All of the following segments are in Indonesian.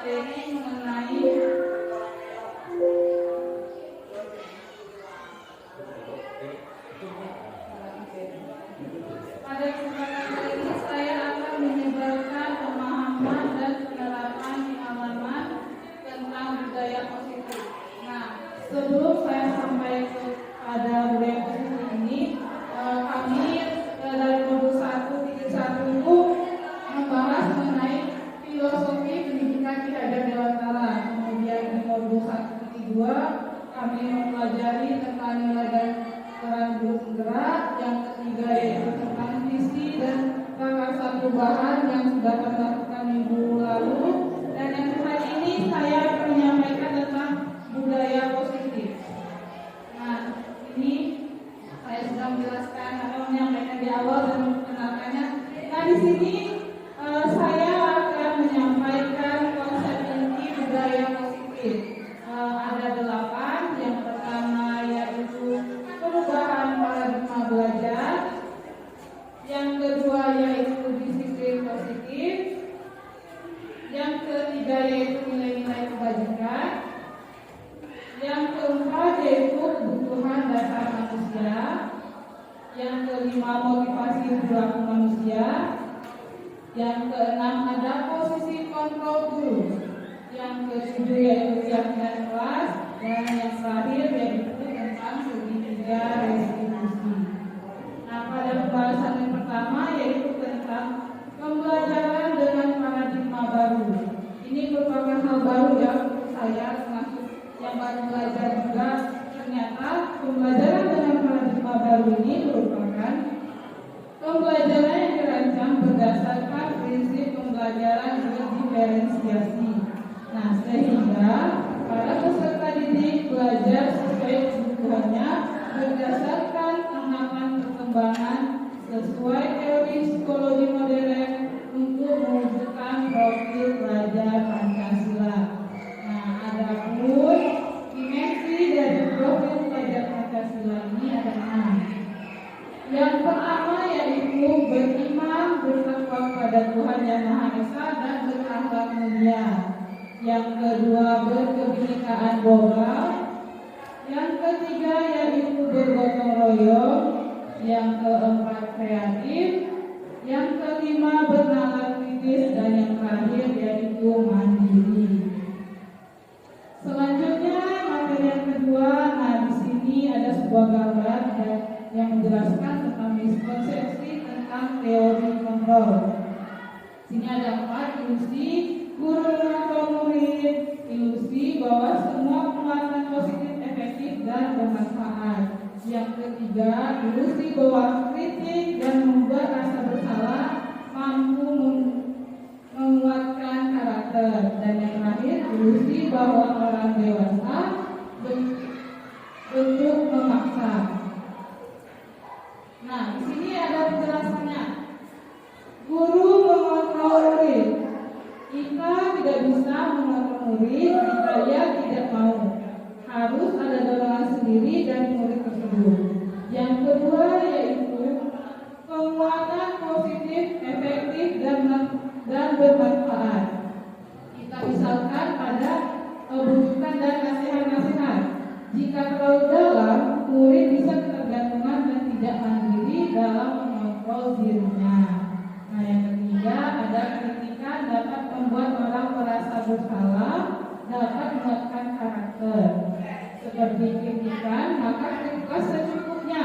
materi mengenai pada kesempatan kali ini saya akan menyebarkan pemahaman dan penerapan pengalaman tentang budaya positif. Nah, sebelum saya sampai kepada budaya positif ini, kami dari modul 131 itu membahas mengenai filosofi pendidikan Ki Hajar Dewantara. Kemudian di modul 132 kami mempelajari tentang nilai dan peran guru penggerak. Yang ketiga yaitu tentang visi dan prakarsa perubahan yang sudah kami lakukan minggu lalu. Dan yang terakhir ini saya akan menyampaikan tentang budaya positif. Nah, ini saya sudah menjelaskan atau menyampaikan di awal dan memperkenalkannya. Nah, di sini saya akan menyampaikan konsep inti budaya positif. Ada 8. Yang pertama yaitu perubahan paradigma belajar. Yang kedua yaitu disiplin positif. Yang ketiga yaitu nilai-nilai kebajikan. Yang keempat yaitu kebutuhan dasar manusia. Yang kelima motivasi perilaku manusia. Yang keenam ada posisi kontrol guru. Yang ketujuh yaitu keyakinan kelas. Dan yang terakhir yaitu tentang segitiga restitusi. Nah, pada pembahasan yang pertama yaitu tentang pembelajaran dengan paradigma baru. Ini merupakan hal baru ya untuk saya, termasuk yang baru belajar juga. Ternyata pembelajaran dengan paradigma baru ini merupakan pembelajaran yang dirancang berdasarkan prinsip pembelajaran berdiferensiasi. Nah, sehingga para peserta didik belajar sesuai kebutuhannya berdasarkan tahapan perkembangan sesuai teori psikologi modern untuk mewujudkan profil pelajar Pancasila. Nah, adapun dimensi dari profil pelajar Pancasila ini ada 6. Yang pertama yaitu beriman, bertakwa kepada Tuhan Yang Maha Esa dan berakhlak mulia. Yang kedua berkebinekaan global. Yang ketiga yaitu bergotong royong. Yang keempat kreatif. Yang kelima bernalar kritis dan yang terakhir yaitu mandiri. Selanjutnya materi yang kedua. Nah, di sini ada sebuah gambar yang menjelaskan tentang miskonsepsi tentang teori kontrol. Sini ada 4 ilusi guru mengontrol murid, ilusi bahwa semua penguatan positif efektif dan bermanfaat. Yang ketiga, ilusi bahwa kritik dan membuat rasa bersalah mampu menguatkan karakter. Dan yang terakhir, ilusi bahwa orang dewasa bentuk memaksa. Nah, di sini ada penjelasannya. Guru mengontrol murid. Jika tidak bisa mengontrol murid, jika ia tidak mau, harus ada dorongan sendiri dari murid tersebut. Yang kedua yaitu penguatan positif, efektif dan bermanfaat. Kita misalkan pada bujukan dan nasihat-nasihat. Jika terlalu dalam, murid bisa ketergantungan dan tidak mandiri dalam mengontrol dirinya. Nah, yang ketiga ada kritikan dapat membuat orang merasa bersalah, dapat menguatkan karakter. Seperti kritikan, maka kritiklah secukupnya.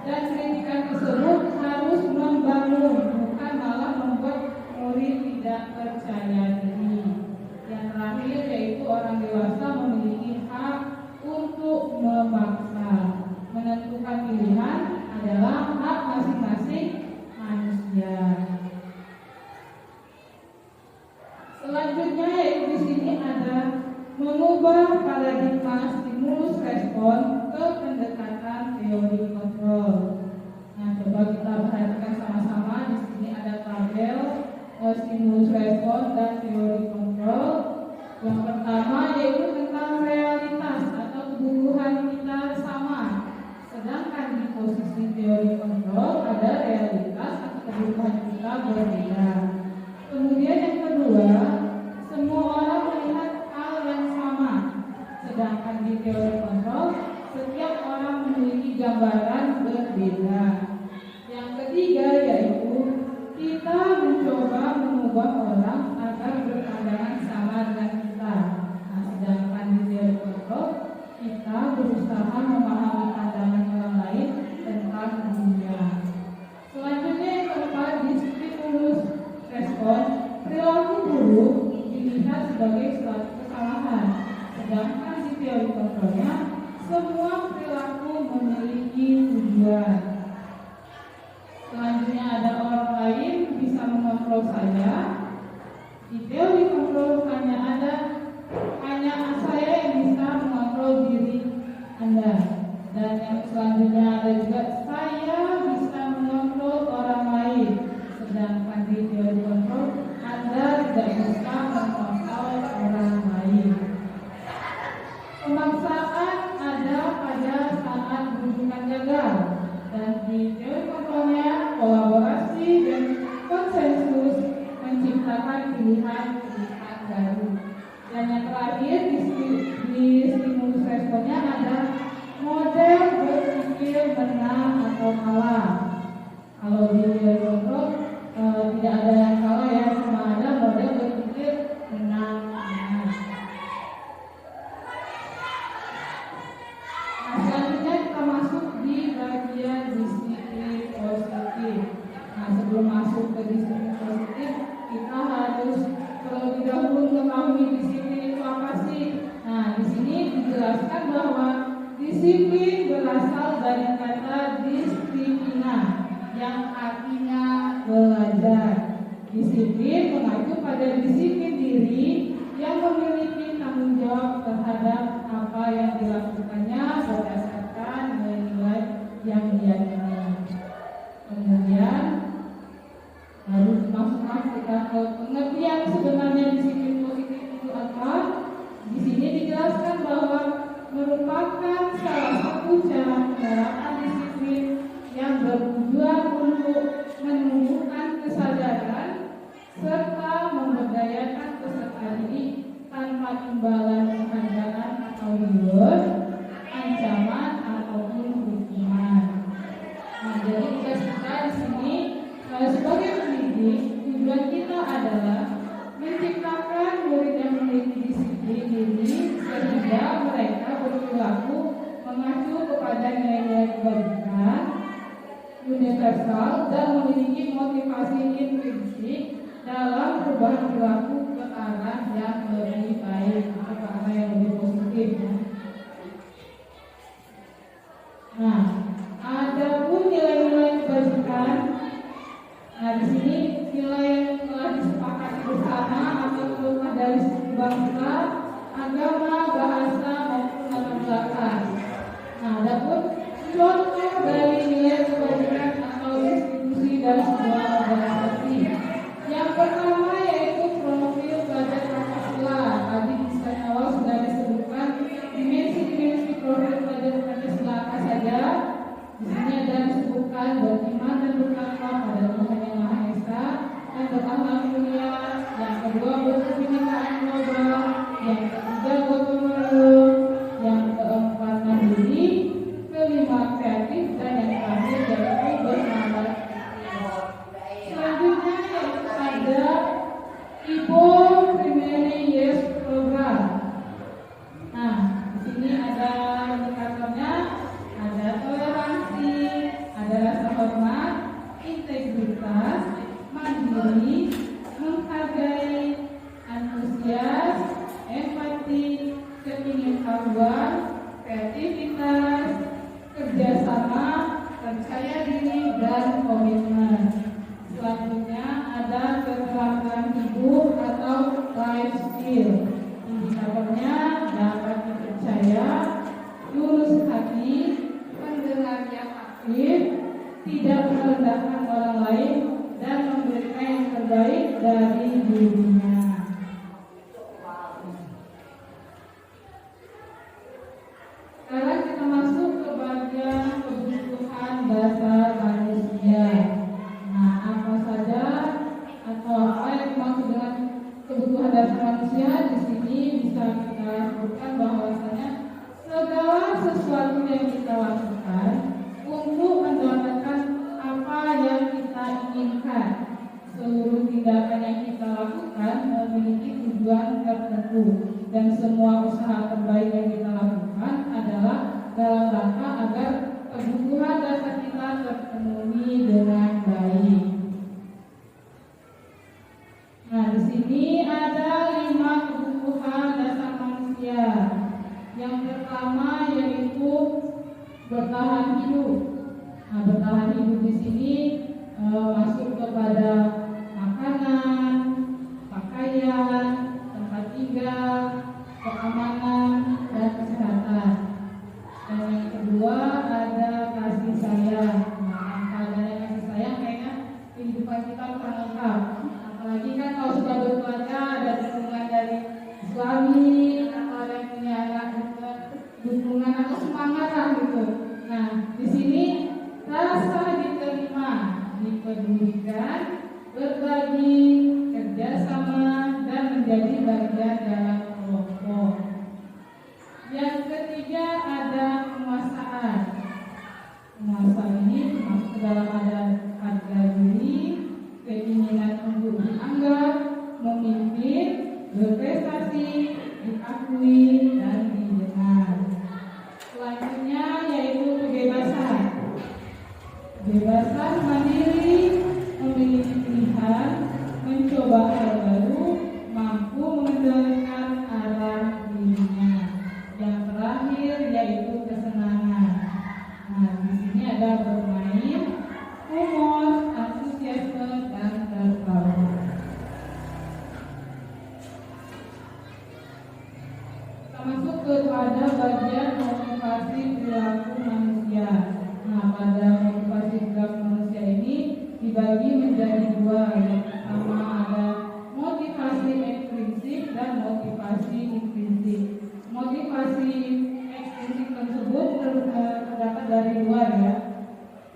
Dan kritikan tersebut harus membangun, bukan malah membuat murid tidak percaya diri. Yang terakhir yaitu orang dewasa memiliki hak untuk memaksa. Menentukan pilihan adalah hak masing-masing manusia. Selanjutnya yaitu di sini ada mengubah paradigma stimulus respon ke pendekatan teori kontrol. Nah, coba kita perhatikan sama-sama. Di sini ada tabel stimulus respon dan teori kontrol. Yang pertama yaitu tentang realitas atau kebutuhan kita sama. Sedangkan di posisi teori kontrol ada realitas atau kebutuhan kita berbeda. Kemudian yang kedua, semua orang memiliki gambaran berbeda. Yang ketiga yaitu kita mencoba mengubah orang agar berpandangan sama dengan kita. Nah, sedangkan di teori kontrol kita berusaha memahami pandangan orang lain tentang dunia. Selanjutnya yang keempat, di stimulus respon, perilaku buruk dilihat sebagai suatu kesalahan. Sedangkan di teori kontrolnya semua perilaku memiliki tujuan. Selanjutnya ada orang lain bisa mengontrol saya. Di teori kontrol hanya saya yang bisa mengontrol diri Anda. Dan yang selanjutnya ada juga saya bisa mengontrol orang lain. Sedangkan di teori kontrol Anda tidak bisa mengontrol orang lain. Pemaksaan ada pada saat rujukan gagal. Dan di teori kontrolnya kolaborasi dan konsensus menciptakan pilihan-pilihan baru. Dan yang terakhir di stimulus responnya ada model berpikir menang atau kalah. Kalau di teori kontrol tidak ada yang kalah ya, cuma ada model berpikir menang. Nah, selanjutnya kita masuk di bagian disiplin positif. Nah, sebelum masuk ke disiplin positif, kita harus terlebih dahulu mengetahui disiplin itu apa sih. Nah, di sini dijelaskan bahwa disiplin berasal dari kata disiplina yang artinya belajar. Disiplin mengacu pada disiplin diri yang memiliki tanggung jawab terhadap apa yang dilakukannya berdasarkan nilai yang diyakini. Kemudian harus masuk kita ke pengertian sebenarnya disiplin positif itu apa. Di sini dijelaskan bahwa merupakan salah satu cara menerapkan disiplin yang bertujuan untuk menumbuhkan kesadaran serta memberdayakan peserta didik tanpa imbalan penghargaan atau reward, ancaman ataupun hukuman. Nah, jadi tugas kita di sini sebagai pendidik, tujuan kita adalah menciptakan murid yang memiliki disiplin diri sehingga mereka berperilaku mengacu kepada nilai-nilai kebajikan universal dan memiliki motivasi intrinsik dalam perubahan perilaku ke arah yang lebih baik atau ke arah yang lebih positif. Nah, ada pun nilai-nilai kebajikan. Nah, di sini nilai yang telah disepakati bersama atau telah dari suku bangsa, agama, bahasa maupun latar belakang. Nah, ada pun contoh dari nilai kebajikan atau institusi dari sebuah organisasi. Yang pertama yaitu profil pelajar Pancasila. Tadi di slide awal sudah disebutkan dimensi-dimensi profil pelajar Pancasila apa saja. Di sini ada disebutkan beriman dan bertakwa pada Tuhan Yang Maha Esa dan berakhlak mulia. Yang kedua berkebinekaan global. Yang ketiga gotong royong. Yang keempat mandiri. Kelima kreatif dan yang terakhir yaitu bersahabat. Selanjutnya yaitu ada Ibo Primary Years Program. Nah, di sini ada indikatornya, ada toleransi, ada rasa hormat, integritas, mandiri, menghargai, antusias, empati, keingintahuan, kreativitas, kerjasama, percaya diri, dan komitmen. Selanjutnya ada keterampilan hidup atau life skill. Indikatornya dapat dipercaya, lurus hati, pendengar yang aktif, tidak merendahkan orang lain, dan memberikan yang terbaik dari dirinya. Sekarang kita masuk ke bagian kebutuhan dasar manusia. Nah, apa saja atau apa yang dimaksud dengan kebutuhan dasar manusia? Di sini bisa kita sebutkan bahwasanya segala sesuatu yang kita lakukan untuk mendapatkan apa yang kita inginkan. Seluruh tindakan yang kita lakukan memiliki tujuan tertentu, dan semua usaha terbaik yang kita lakukan adalah dalam rangka agar kebutuhan dasar kita terpenuhi dengan baik. Nah, di sini ada 5 kebutuhan dasar manusia. Yang pertama yaitu bertahan hidup. Nah, bertahan hidup di sini masuk kepada makanan, pakaian, tempat tinggal, keamanan, dan kesehatan. Dan yang kedua ada kasih sayang. Nah, kalau ada kasih sayang kayaknya kehidupan kita kurang lengkap. Apalagi kan kalau sudah berkeluarga ada dukungan dari suami atau ada yang punya anak, dukungan atau semangat lah gitu. Nah, di sini rasa diterima, dipedulikan, berbagi, kerjasama, dan menjadi bagian dalam kelompok. Yang ketiga ada penguasaan. Penguasaan ini masuk ke dalam ada harga diri, keinginan untuk dianggap, memimpin, berprestasi, diakui, dan didengar. Selanjutnya yaitu kebebasan. Kebebasan mandiri, memiliki pilihan, mencoba hal baru, mampu mengendalikan arah dirinya. Yang terakhir yaitu kesenangan. Nah, di sini ada bermain, humor, antusiasme, dan tertawa. Kita masuk kepada bagian motivasi perilaku manusia. Nah, pada motivasi perilaku manusia ini dibagi menjadi 2. Yang pertama ada motivasi ekstrinsik dan motivasi intrinsik. Motivasi ekstrinsik tersebut terdapat dari 2 ya.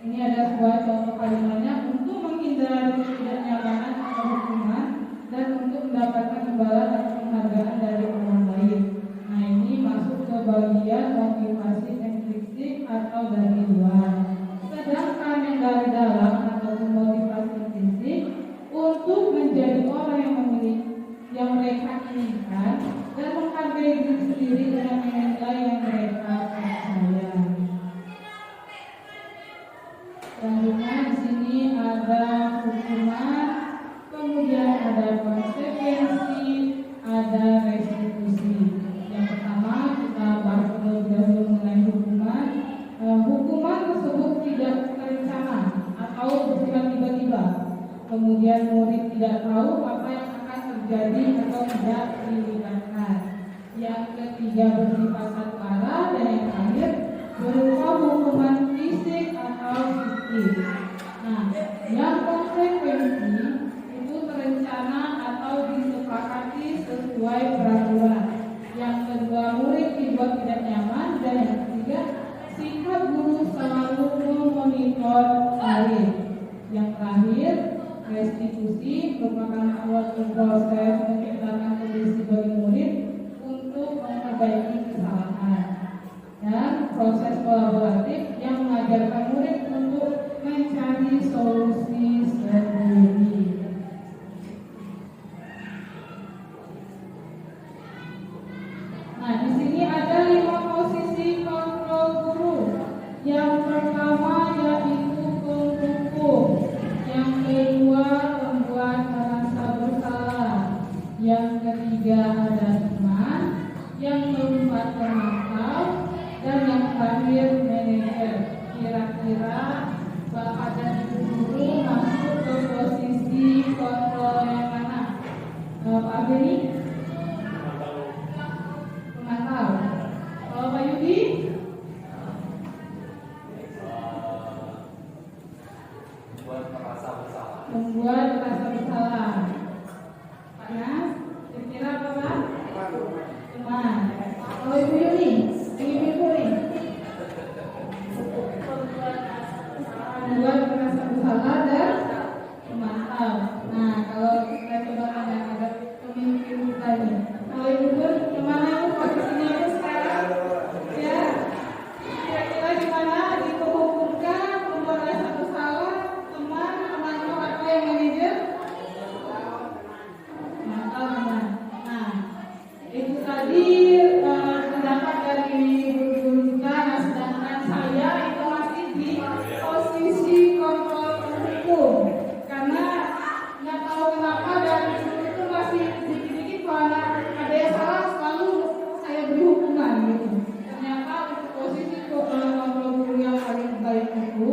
Ini ada sebuah contoh kalimatnya: untuk menghindari ketidaknyamanan atau hukuman, dan untuk mendapatkan imbalan atau penghargaan dari orang lain. Nah, ini masuk ke bagian motivasi ekstrinsik atau dari luar. Sedangkan yang dari dalam atau motivasi intrinsik untuk menjadi orang yang memiliki yang mereka inginkan dan menghargai diri sendiri dengan nilai yang mereka percaya. Selanjutnya di sini ada hukuman, kemudian ada konsekuensi, ada restitusi. Yang pertama kita bahas terlebih dahulu mengenai hukuman. Hukuman tersebut tidak terencana atau bersifat tiba-tiba. Kemudian murid tidak tahu apa yang akan terjadi atau tidak dilibatkan. Yang ketiga bersifat parah, dan yang terakhir berupa hukuman fisik atau psikis. Nah, yang konsekuensi itu terencana atau disepakati sesuai peraturan. Yang kedua murid dibuat tidak nyaman, dan yang ketiga sikap guru selalu memonitor murid. Yang terakhir restitusi merupakan suatu proses menciptakan kondisi bagi murid untuk memperbaiki kesalahan, dan proses kolaboratif yang mengajarkan murid untuk mencari solusi sendiri. Nah, di sini ada 5 posisi kontrol guru. Yang pertama yaitu penghukum, yang kedua membuat merasa bersalah, yang ketiga ada teman, yang keempat pemantau, dan yang terakhir manajer. Kira-kira Bapak dan Ibu guru masuk ke posisi kontrol yang mana? Pak Beni? Pemantau. Kalau Pak Yudi? Membuat merasa bersalah. Pak Nas, kira-kira apa Pak? Teman. Kalau Ibu Yuni, Ibu Yuni, membuat merasa bersalah dan memantau. Nah, kalau kita coba tanya ada pemimpin kita ini. Kalau Ibu Nur, kemana Ibu posisinya Ibu sekarang? Ya, Jadi pendapat dari guru kita, nah sedangkan saya itu masih di posisi kontrol hukum karena nggak tahu kenapa dari dulu itu masih dikit-dikit kalau ada yang salah selalu saya beri hukuman gitu. Ternyata untuk posisi kontrol guru yang paling baik itu,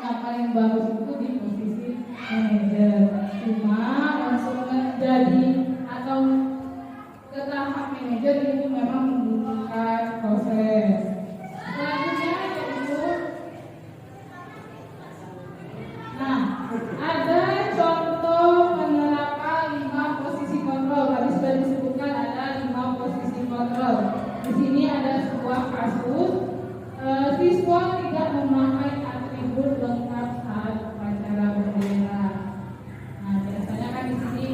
yang paling bagus itu di posisi manajer. Cuma langsung menjadi atau ke tahap manajer itu memang membutuhkan proses. Selanjutnya yaitu, nah ada contoh penerapan 5 posisi kontrol. Tadi sudah disebutkan ada 5 posisi kontrol. Di sini ada sebuah kasus siswa tidak memakai atribut lengkap saat upacara bendera. Nah biasanya kan di sini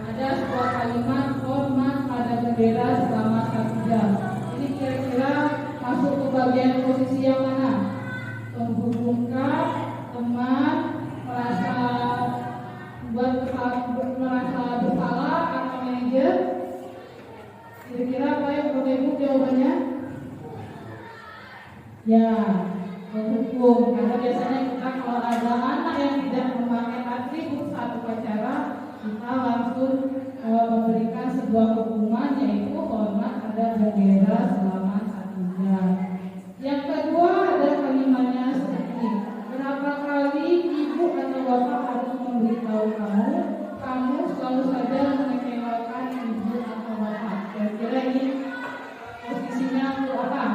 ada sebuah kalimat hormat pada bendera selama 1 jam. Ini kira-kira masuk ke bagian posisi yang mana? Menghubungkan teman, merasa bersalah atau manajer. Kira-kira apa ya Bapak Ibu jawabannya? Ya, menghukum. Karena biasanya kita kalau ada anak yang tidak memakai atribut saat upacara, kita langsung memberikan sebuah hukuman yaitu hormat pada bendera selama 1 jam. Yang kedua ada kalimatnya seperti ini. Berapa kali ibu atau bapak harus memberitahu kamu selalu saja mengecewakan ibu atau bapak. Kira-kira ini posisinya untuk apa?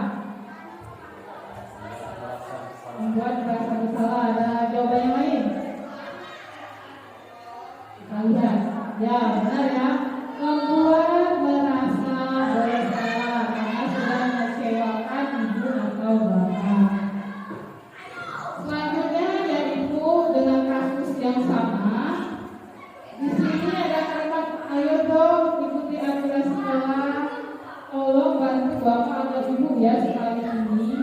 Membuat merasa bersalah. Ada jawaban yang lain? Kita lihat. Ya, benar ya. Membuat merasa bersalah karena sudah mengecewakan ibu atau bapak. Selanjutnya yaitu dengan kasus yang sama. Di sini ada kalimat, ayo dong ikuti aturan sekolah. Tolong bantu bapak atau ibu ya sekali ini.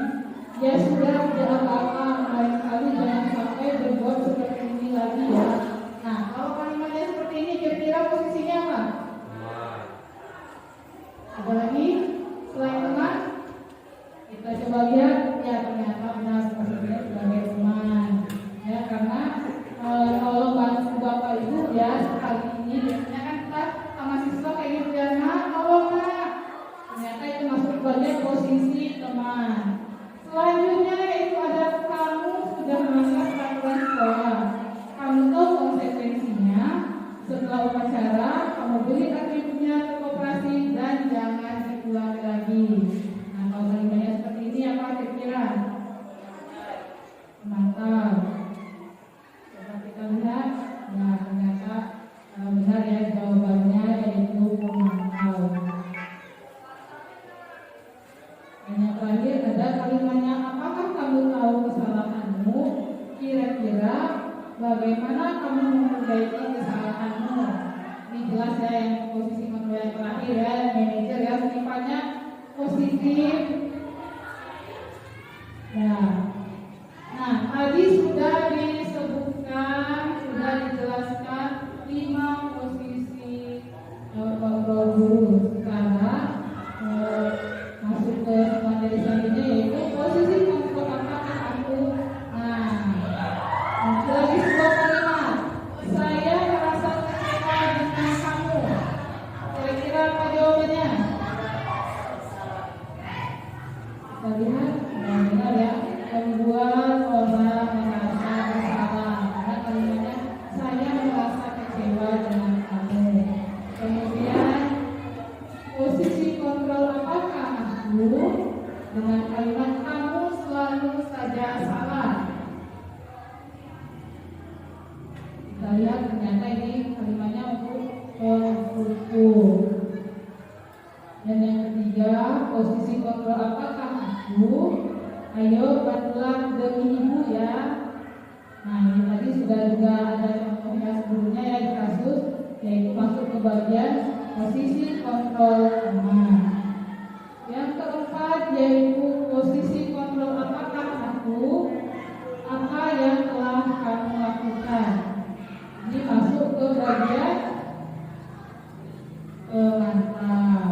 Ya sudah, tidak apa-apa, lain kali jangan sampai berbuat seperti ini lagi ya. Nah, kalau kalimatnya seperti ini, kira-kira posisinya apa? Ada lagi selain teman? Kita coba lihat, ya ternyata benar posisinya sebagai teman. Ya, karena kalau bantu bapak ibu ya sekali ini, biasanya kan kita sama siswa kayak gitu ya, nah, tolong nak. Ternyata itu masuk bagian posisi teman. Selanjutnya itu ada kamu sudah melanggar peraturan sekolah. Kamu tahu konsekuensinya. Setelah upacara, kamu beli atributnya ke koperasi dan jangan diulang lagi. Nah, kalau kalimatnya seperti ini apa kira-kira? Mantap. Coba kita lihat. Nah, ternyata benar ya jawabannya yaitu memantau. Yang terakhir ada kalimatnya, apakah kamu tahu kesalahanmu? Kira-kira bagaimana kamu memperbaiki kesalahanmu? Ini jelas ya yang posisi kontrol yang terakhir ya, manajer ya, sifatnya positif. Ya. Nah, tadi sudah disebutkan, sudah dijelaskan 5 posisi kontrol guru. Sekarang masuk ke materi selanjutnya yaitu posisi kontrol apakah aku. Nah, lagi sebuah kalimat, saya merasa kecewa dengan kamu. Kira-kira apa jawabannya? Kita lihat, benar ya, membuat orang merasa bersalah. Karena kalimatnya saya merasa kecewa dengan kamu. Kemudian posisi kontrol apakah aku dengan kalimat kamu selalu saja salah. Kita lihat ternyata ini kalimatnya untuk penghukum. Dan yang ketiga, posisi kontrol apakah aku? Ayo bantulah demi ibu ya. Nah ini tadi sudah juga ada contohnya sebelumnya ya di kasus, yaitu masuk ke bagian posisi kontrol teman. Yang keempat yaitu posisi kontrol apakah aku? Apa yang telah kamu lakukan? Ini masuk ke bagian mantap.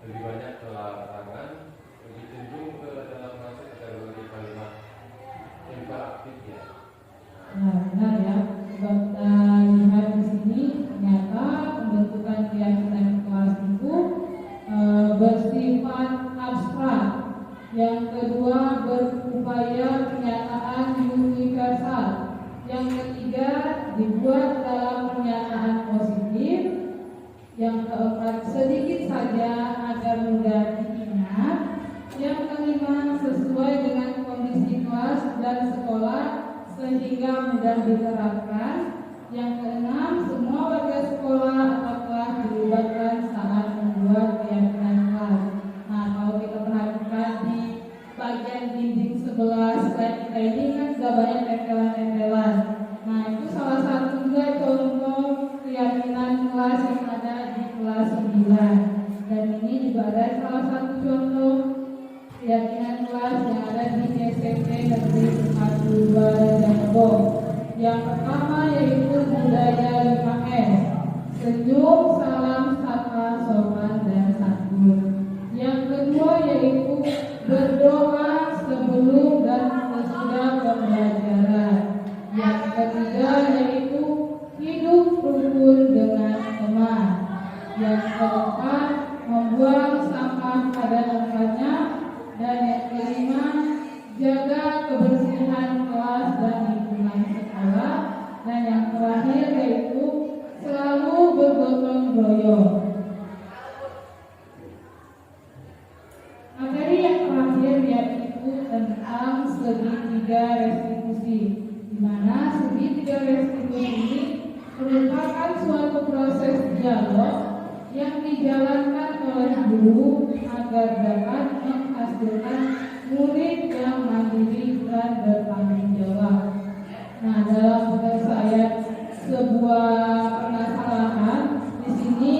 lebih banyak ke larangan, lebih cenderung ke dalam masuk kategori kalimat imperatif ya. Nah, benar ya. Coba kita lihat di sini, ternyata pembentukan keyakinan kelas itu bersifat abstrak. Yang kedua, berupaya pernyataan universal. Yang ketiga, dibuat dalam pernyataan positif. Yang keempat, sedikit saja agar mudah diingat. Yang kelima, sesuai dengan kondisi kelas dan sekolah sehingga mudah diterapkan. Yang keenam, semua warga sekolah atau kelas dilibatkan saat membuat keyakinan kelas. Nah, kalau kita perhatikan di bagian dinding sebelah slide kita ini kan sudah banyak tempelan-tempelan. Nah, itu salah satu juga contoh keyakinan kelas yang ada di kelas 9. Dan ini juga ada salah satu contoh keyakinan kelas yang ada di SMP Negeri 42 Rejabo. Yang pertama yaitu budaya 5S, senyum, salam, sapa, sopan, dan santun. Yang kedua yaitu berdoa sebelum dan sesudah pembelajaran. Yang ketiga yaitu hidup rukun dengan teman. Yang keempat, membuang sampah pada tempatnya. Dan yang kelima, jaga kebersihan kelas dan lingkungan sekolah. Dan yang terakhir yaitu selalu bergotong royong. Materi yang terakhir yaitu tentang segitiga restitusi, di mana segitiga restitusi ini merupakan suatu proses dialog yang dijalankan oleh guru agar dapat menghasilkan murid yang mandiri dan bertanggung jawab. Nah, dalam penyelesaian sebuah permasalahan di sini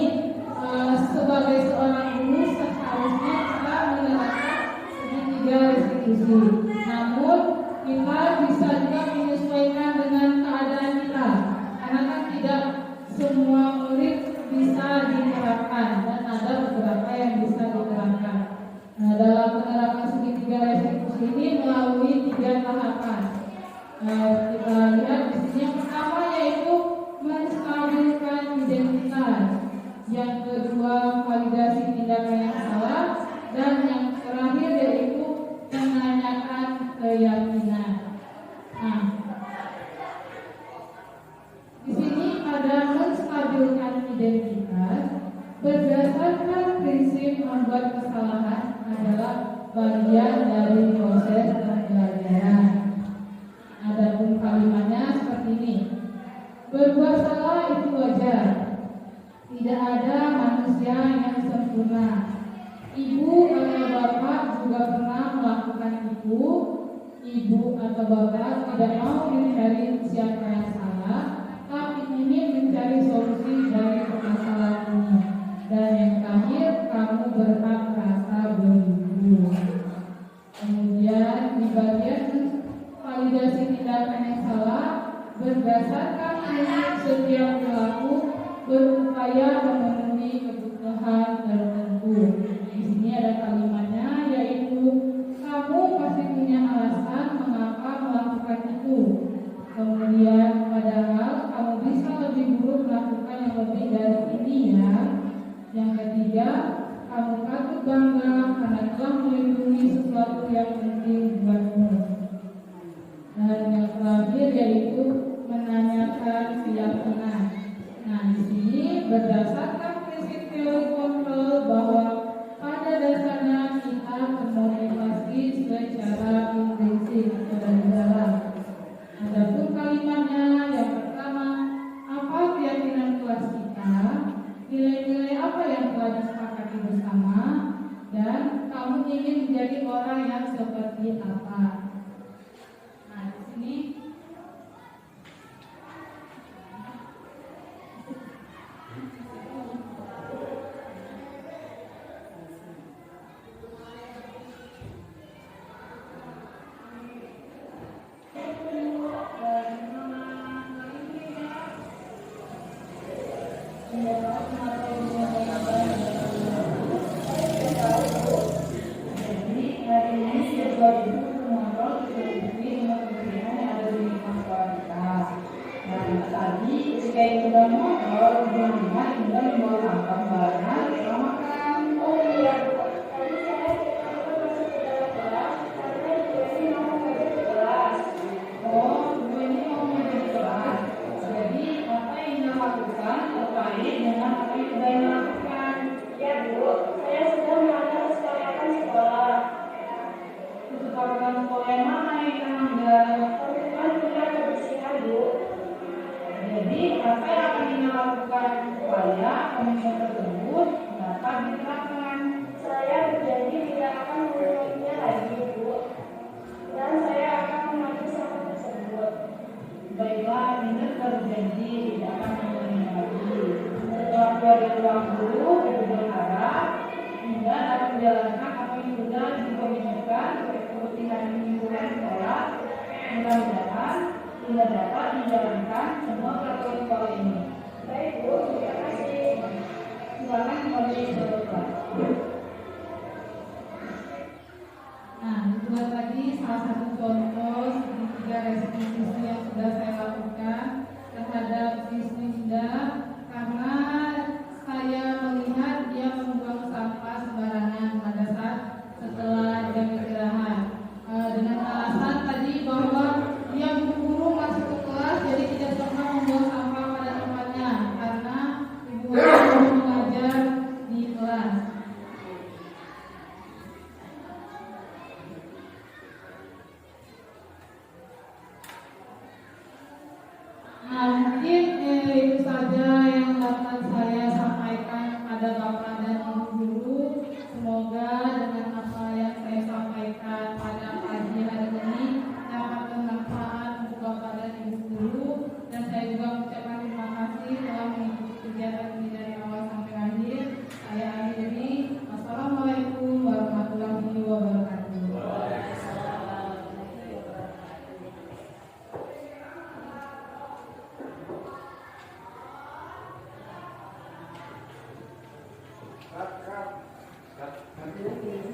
sebagai seorang guru seharusnya kita menerapkan segitiga restitusi. Namun kita bisa juga menyesuaikan dengan keadaan kita, karena kan tidak semua murid bisa diterapkan dan ada beberapa yang bisa diterapkan. Nah, dalam penerapan segitiga restitusi ini melalui 3 tahapan. Kita lihat di sini yang pertama yaitu menstabilkan identitas, yang kedua validasi tindakan yang salah, dan yang terakhir yaitu menanyakan keyakinan. Nah, di sini ada menstabilkan identitas. Berdasarkan prinsip membuat kesalahan adalah bagian dari proses pembelajaran. Adapun kalimatnya seperti ini: berbuat salah itu wajar. Tidak ada manusia yang sempurna. Ibu atau bapak juga pernah melakukan itu. Ibu atau bapak tidak mau mencari siapa yang salah, tapi ingin mencari solusi dari permasalahan ini. Dan yang terakhir, kamu berhak merasa beribu. Kemudian di bagian validasi tindakan yang salah, berdasarkan prinsip setiap perilaku berupaya memenuhi kebutuhan tertentu. Di sini ada kalimatnya yaitu kamu pasti punya alasan mengapa melakukan itu. Kemudian padahal kamu bisa lebih buruk melakukan yang lebih dari ini ya. Yang ketiga, kamu patut bangga karena telah melindungi sesuatu yang penting buatmu. Dan yang terakhir yaitu menanyakan keyakinan. Nah, di sini berdasarkan prinsip teori kontrol bahwa pada dasarnya kita termotivasi secara intrinsik dari dalam. Adapun kalimatnya yang pertama, apa keyakinan kelas kita, nilai-nilai apa yang telah disepakati bersama, dan kamu ingin menjadi orang yang seperti apa. Nah, di sini ujian motor, ujian rumah, hingga membawa sampah sembarangan setelah makan. Oh iya, Bu. Tadi saya kenapa masuk ke dalam kelas karena Bu ini mau ngajar di kelas. Oh, ibu ini mau ngajar di kelas. Jadi apa yang Anda lakukan terkait dengan apa yang sudah Anda lakukan? Ya Bu, saya sudah melanggar kesepakatan sekolah. Kesepakatan sekolah yang mana yang Anda melanggar? Penutupan benda kebersihan Bu. Jadi apa yang akan Anda lakukan supaya komitmen tersebut dapat diterapkan? Saya berjanji tidak akan mengulanginya lagi Bu. Dan saya akan mengambil sampah tersebut. Baiklah, Anda berjanji tidak akan mengulangi lagi. Setelah keluar dari ruang guru, Ibu berharap Anda dapat menjalankan apa yang sudah dikomitmenkan sebagai kepentingan lingkungan sekolah. Mudah-mudahan Anda dapat menjalankan semua peraturan sekolah ini. Baik Bu, terima kasih. Silakan kembali ke kelas. Nah, itu tadi salah satu contoh segitiga restitusi yang sudah saya lakukan terhadap siswi Anda karena saya melihat dia membuang sampah sembarangan pada saat setelah jam istirahat. Dengan alasan tadi bahwa dia buru-buru masuk ke kelas jadi tidak sempat membuang sampah pada tempatnya karena ibu guru mengajar di kelas. Nah, mungkin itu saja yang dapat saya sampaikan pada Bapak dan Ibu guru. Semoga dengan apa yang saya sampaikan pada pagi hari ini dapat bermanfaat untuk Bapak dan Ibu guru. Dan saya juga mengucapkan terima kasih telah mengikuti kegiatan ini dari awal sampai akhir. Saya akhiri. Wassalamualaikum warahmatullahi wabarakatuh. Cut.